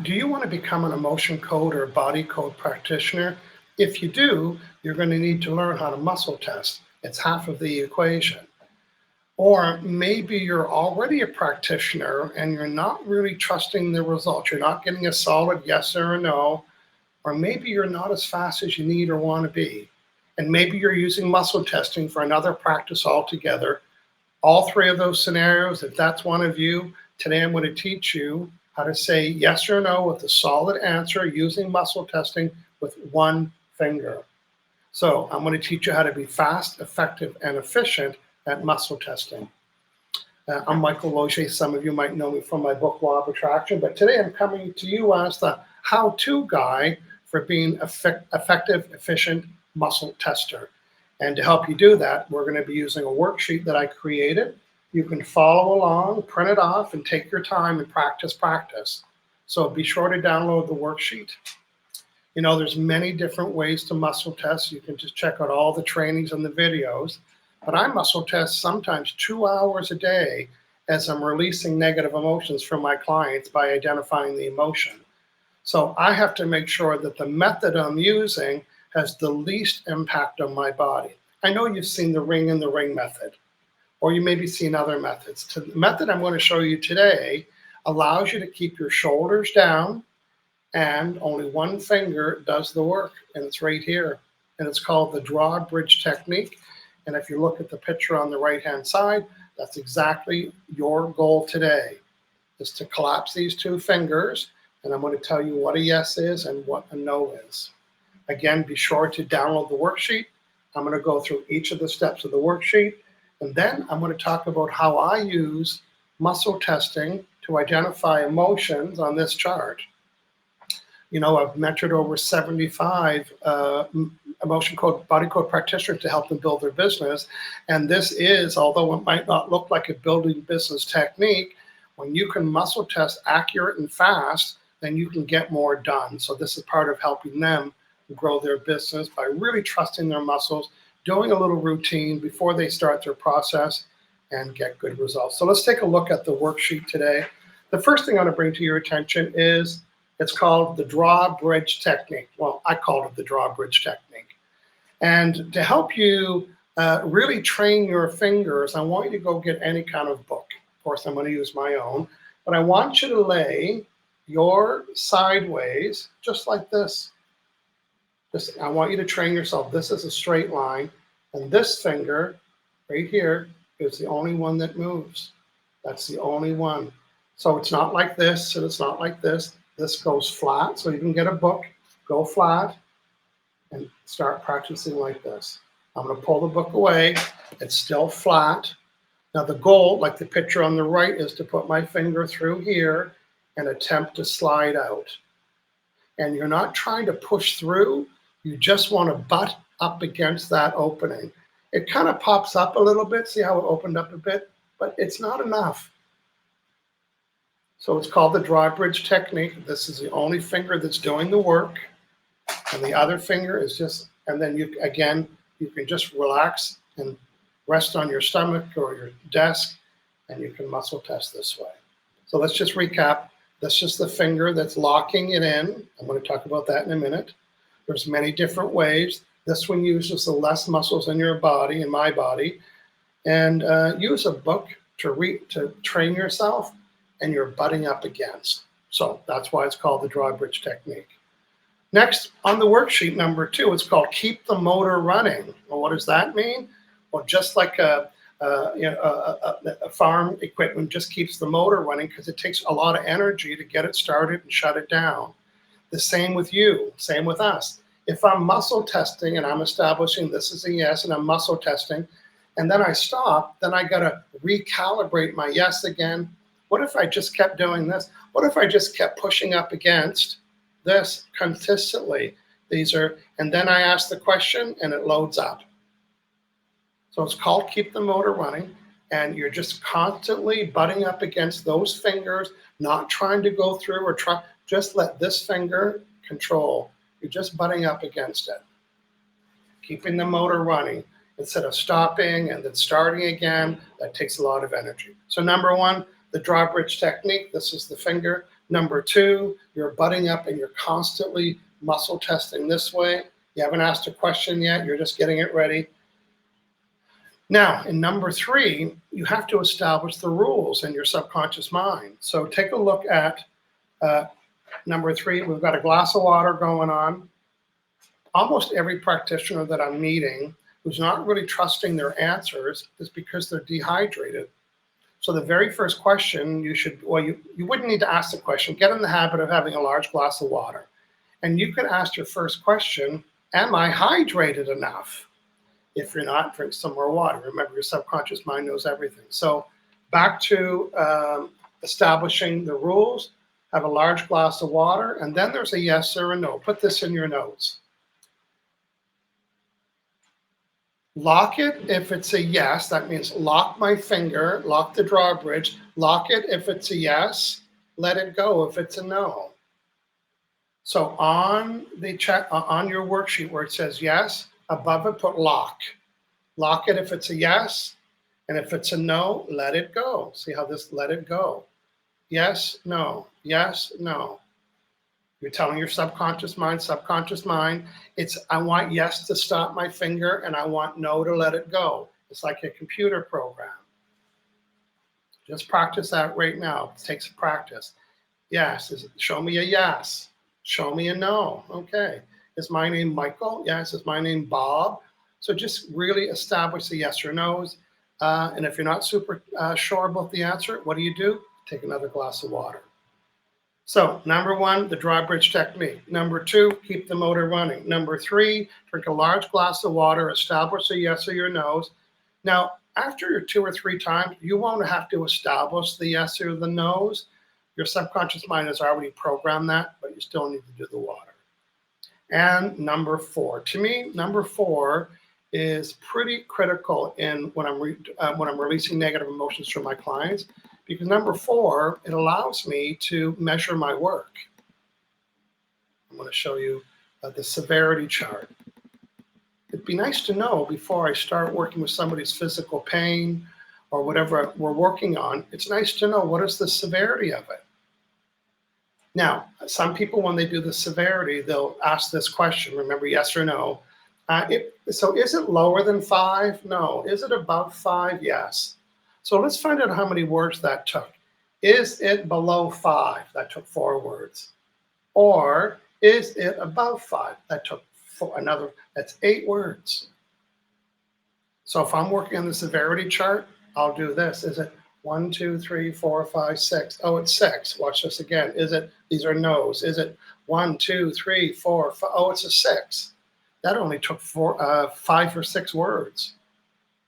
Do you want to become an emotion code or body code practitioner? If you do, you're going to need to learn how to muscle test. It's half of the equation. Or maybe you're already a practitioner and you're not really trusting the results. You're not getting a solid yes or a no. Or maybe you're not as fast as you need or want to be. And maybe you're using muscle testing for another practice altogether. All three of those scenarios, if that's one of you, today I'm going to teach you how to say yes or no with a solid answer using muscle testing with one finger. So I'm going to teach you how to be fast, effective, and efficient at muscle testing. I'm Michael Logier. Some of you might know me from my book, Law of Attraction, but today I'm coming to you as the how-to guy for being effective, efficient muscle tester. And to help you do that, we're going to be using a worksheet that I created. You can follow along, print it off, and take your time and practice. So be sure to download the worksheet. You know, there's many different ways to muscle test. You can just check out all the trainings and the videos. But I muscle test sometimes 2 hours a day as I'm releasing negative emotions from my clients by identifying the emotion. So I have to make sure that the method I'm using has the least impact on my body. I know you've seen the ring in the ring method, or you maybe seen other methods. The method I'm going to show you today allows you to keep your shoulders down and only one finger does the work, and it's right here. And it's called the drawbridge technique. And if you look at the picture on the right-hand side, that's exactly your goal today, is to collapse these two fingers. And I'm going to tell you what a yes is and what a no is. Again, be sure to download the worksheet. I'm going to go through each of the steps of the worksheet. And then I'm going to talk about how I use muscle testing to identify emotions on this chart. You know, I've mentored over 75 emotion code, body code practitioners to help them build their business. And this is, although it might not look like a building business technique, when you can muscle test accurate and fast, then you can get more done. So this is part of helping them grow their business by really trusting their muscles, doing a little routine before they start their process and get good results. So let's take a look at the worksheet today. The first thing I want to bring to your attention is it's called the drawbridge technique. Well, I called it the drawbridge technique. And to help you really train your fingers, I want you to go get any kind of book. Of course, I'm going to use my own, but I want you to lay your sideways just like this. I want you to train yourself. This is a straight line, and this finger right here is the only one that moves. That's the only one. So it's not like this, and it's not like this. This goes flat, so you can get a book, go flat, and start practicing like this. I'm going to pull the book away. It's still flat. Now the goal, like the picture on the right, is to put my finger through here and attempt to slide out. And you're not trying to push through. You just want to butt up against that opening. It kind of pops up a little bit. See how it opened up a bit? But it's not enough. So it's called the drawbridge technique. This is the only finger that's doing the work. And the other finger is just, and then you can just relax and rest on your stomach or your desk, and you can muscle test this way. So let's just recap. This is the finger that's locking it in. I'm going to talk about that in a minute. There's many different ways. This one uses the less muscles in your body, in my body, and use a book to train yourself, and you're butting up against. So that's why it's called the drawbridge technique. Next, on the worksheet number 2, it's called keep the motor running. Well, what does that mean? Well, just like a farm equipment just keeps the motor running because it takes a lot of energy to get it started and shut it down. The same with you, same with us. If I'm muscle testing and I'm establishing this is a yes and I'm muscle testing, and then I stop, then I gotta recalibrate my yes again. What if I just kept doing this? What if I just kept pushing up against this consistently? And then I ask the question and it loads up. So it's called keep the motor running, and you're just constantly butting up against those fingers, not trying to go through or just let this finger control. You're just butting up against it. Keeping the motor running instead of stopping and then starting again. That takes a lot of energy. So number 1, the drawbridge technique. This is the finger. Number two, you're butting up and you're constantly muscle testing this way. You haven't asked a question yet. You're just getting it ready. Now, in number three, you have to establish the rules in your subconscious mind. So take a look at number three. We've got a glass of water going on. Almost every practitioner that I'm meeting who's not really trusting their answers is because they're dehydrated. So the very first question you wouldn't need to ask the question. Get in the habit of having a large glass of water. And you could ask your first question, am I hydrated enough? If you're not, drink some more water. Remember, your subconscious mind knows everything. So back to establishing the rules, have a large glass of water, and then there's a yes or a no. Put this in your notes. Lock it if it's a yes. That means lock my finger, lock the drawbridge. Lock it if it's a yes. Let it go if it's a no. So on the on your worksheet where it says yes, above it put lock. Lock it if it's a yes, and if it's a no, let it go. See how this let it go? Yes, no, yes, no. You're telling your subconscious mind, it's I want yes to stop my finger and I want no to let it go. It's like a computer program. Just practice that right now. It takes practice. Yes, show me a yes. Show me a no. Okay. Is my name Michael? Yes. Is my name Bob? So just really establish the yes or no's. And if you're not super sure about the answer, what do? Take another glass of water. So number one, the drawbridge technique. Number two, keep the motor running. Number three, drink a large glass of water, establish a yes or your no's. Now, after your 2 or 3 times, you won't have to establish the yes or the no's. Your subconscious mind has already programmed that, but you still need to do the water. And number four, to me, number four is pretty critical in when I'm releasing negative emotions from my clients, because number four, it allows me to measure my work. I'm going to show you the severity chart. It'd be nice to know before I start working with somebody's physical pain or whatever we're working on. It's nice to know what is the severity of it. Now, some people, when they do the severity, they'll ask this question. Remember, yes or no. So is it lower than 5? No. Is it above 5? Yes. So let's find out how many words that took. Is it below 5? That took 4 words. Or is it above 5? That took that's 8 words. So if I'm working on the severity chart, I'll do this. Is it 1, 2, 3, 4, 5, 6? Oh, it's 6. Watch this again. These are no's. Is it 1, 2, 3, 4, 5? Oh, it's a 6. That only took 5 or 6 words.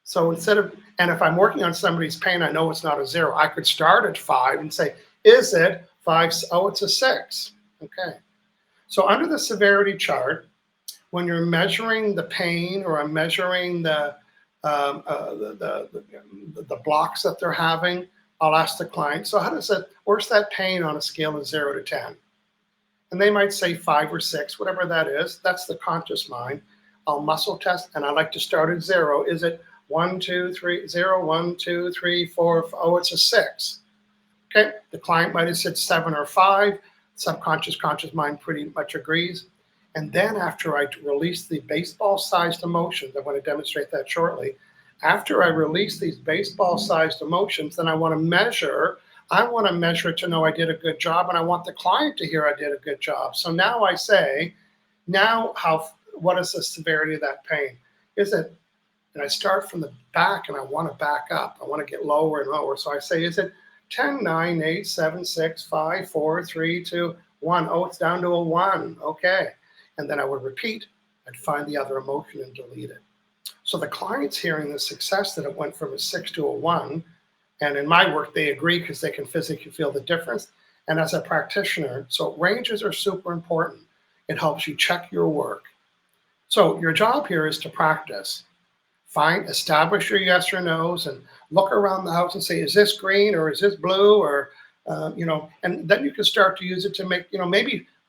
So and if I'm working on somebody's pain, I know it's not a 0. I could start at 5 and say, is it 5? Oh, it's a 6. Okay. So under the severity chart, when you're measuring the pain or I'm measuring the blocks that they're having, I'll ask the client, so where's that pain on a scale of 0 to 10? And they might say 5 or 6, whatever that is. That's the conscious mind. I'll muscle test, and I like to start at 0. Is it 1, 2, 3, 0, 1, 2, 3, 4, 5? Oh, it's a 6. Okay, the client might have said 7 or 5. Conscious mind pretty much agrees. And then after I release the baseball-sized emotions, I'm going to demonstrate that shortly. After I release these baseball-sized emotions, then I want to measure it to know I did a good job, and I want the client to hear I did a good job. So now I say, what is the severity of that pain? And I start from the back and I want to back up. I want to get lower and lower. So I say, is it 10, 9, 8, 7, 6, 5, 4, 3, 2, 1? Oh, it's down to a 1. Okay. And then I would repeat. I'd find the other emotion and delete it. So the client's hearing the success that it went from a 6 to a 1. And in my work, they agree because they can physically feel the difference. And as a practitioner, so ranges are super important. It helps you check your work. So your job here is to practice. Establish your yes or no's and look around the house and say, is this green or is this blue? Or, and then you can start to use it to make,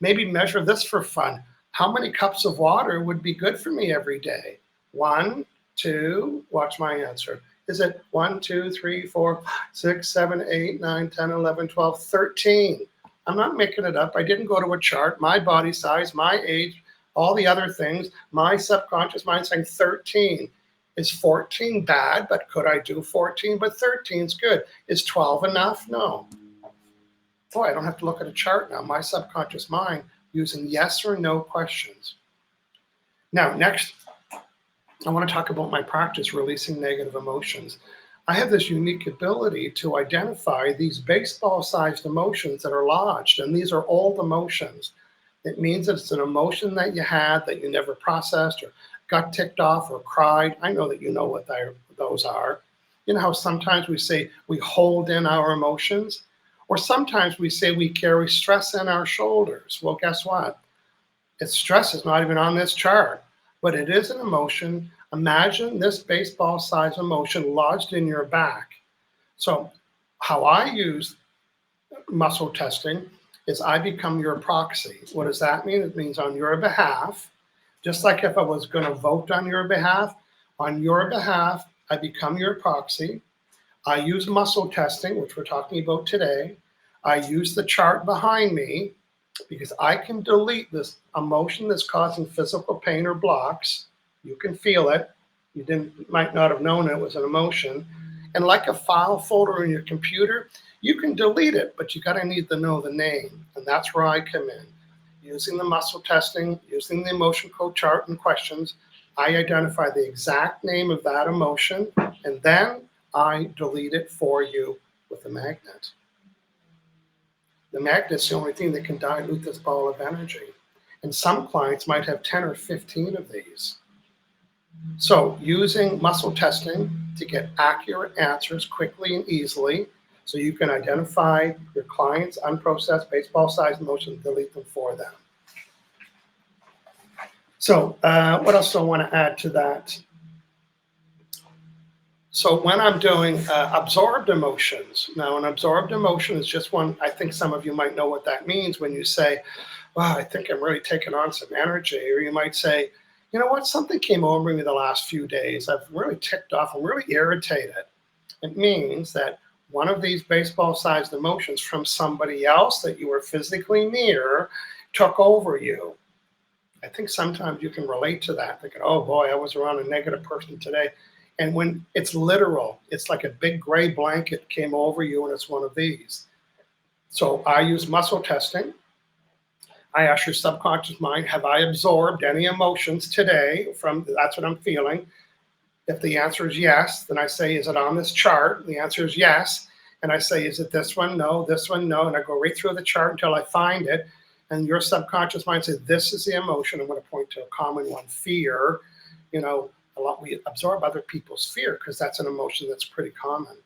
maybe measure this for fun. How many cups of water would be good for me every day? 1, 2, watch my answer. Is it 1, 2, 3, 4, 6, 7, 8, 9, 10, 11, 12, 13? I'm not making it up. I didn't go to a chart, my body size, my age, all the other things, my subconscious mind saying 13. Is 14 bad, but could I do 14? But 13 is good. Is 12 enough? No. Boy, I don't have to look at a chart now. My subconscious mind using yes or no questions. Now, next, I want to talk about my practice releasing negative emotions. I have this unique ability to identify these baseball-sized emotions that are lodged, and these are old emotions. It means that it's an emotion that you had that you never processed or got ticked off or cried. I know that you know what those are. You know how sometimes we say we hold in our emotions, or sometimes we say we carry stress in our shoulders. Well, guess what? It's stress is not even on this chart, but it is an emotion. Imagine this baseball-sized emotion lodged in your back. So how I use muscle testing is I become your proxy. What does that mean? It means on your behalf, just like if I was going to vote on your behalf, I become your proxy. I use muscle testing, which we're talking about today. I use the chart behind me because I can delete this emotion that's causing physical pain or blocks. You can feel it. You might not have known it was an emotion. And like a file folder in your computer, you can delete it, but you gotta need to know the name. And that's where I come in. Using the muscle testing, using the emotion code chart and questions, I identify the exact name of that emotion, and then I delete it for you with a magnet. The magnet's the only thing that can dilute this ball of energy. And some clients might have 10 or 15 of these. So using muscle testing to get accurate answers quickly and easily, so you can identify your client's unprocessed baseball-sized emotions and delete them for them. So what else do I want to add to that? So when I'm doing absorbed emotions, now an absorbed emotion is just one, I think some of you might know what that means when you say, wow, I think I'm really taking on some energy. Or you might say, you know what, something came over me the last few days. I've really ticked off, I'm really irritated. It means that one of these baseball-sized emotions from somebody else that you were physically near took over you. I think sometimes you can relate to that, thinking, oh boy, I was around a negative person today. And when it's literal, it's like a big gray blanket came over you and it's one of these. So I use muscle testing. I ask your subconscious mind, have I absorbed any emotions today from, that's what I'm feeling. If the answer is yes, then I say, is it on this chart? The answer is yes. And I say, is it this one? No, this one, no. And I go right through the chart until I find it. And your subconscious mind says, this is the emotion. I'm going to point to a common one, fear. You know, a lot we absorb other people's fear because that's an emotion that's pretty common.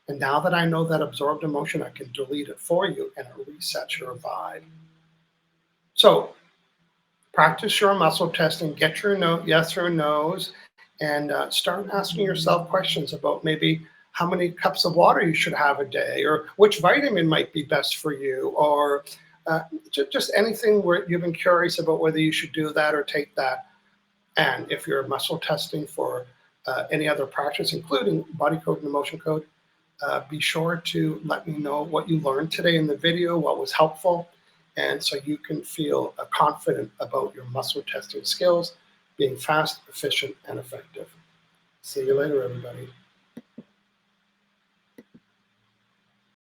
And now that I know that absorbed emotion, I can delete it for you and it resets your vibe. So practice your muscle testing, get your yes or no's, and start asking yourself questions about maybe how many cups of water you should have a day, or which vitamin might be best for you, or just anything where you've been curious about whether you should do that or take that. And if you're muscle testing for any other practice, including body code and emotion code, be sure to let me know what you learned today in the video, what was helpful, and so you can feel confident about your muscle testing skills, being fast, efficient, and effective. See you later, everybody.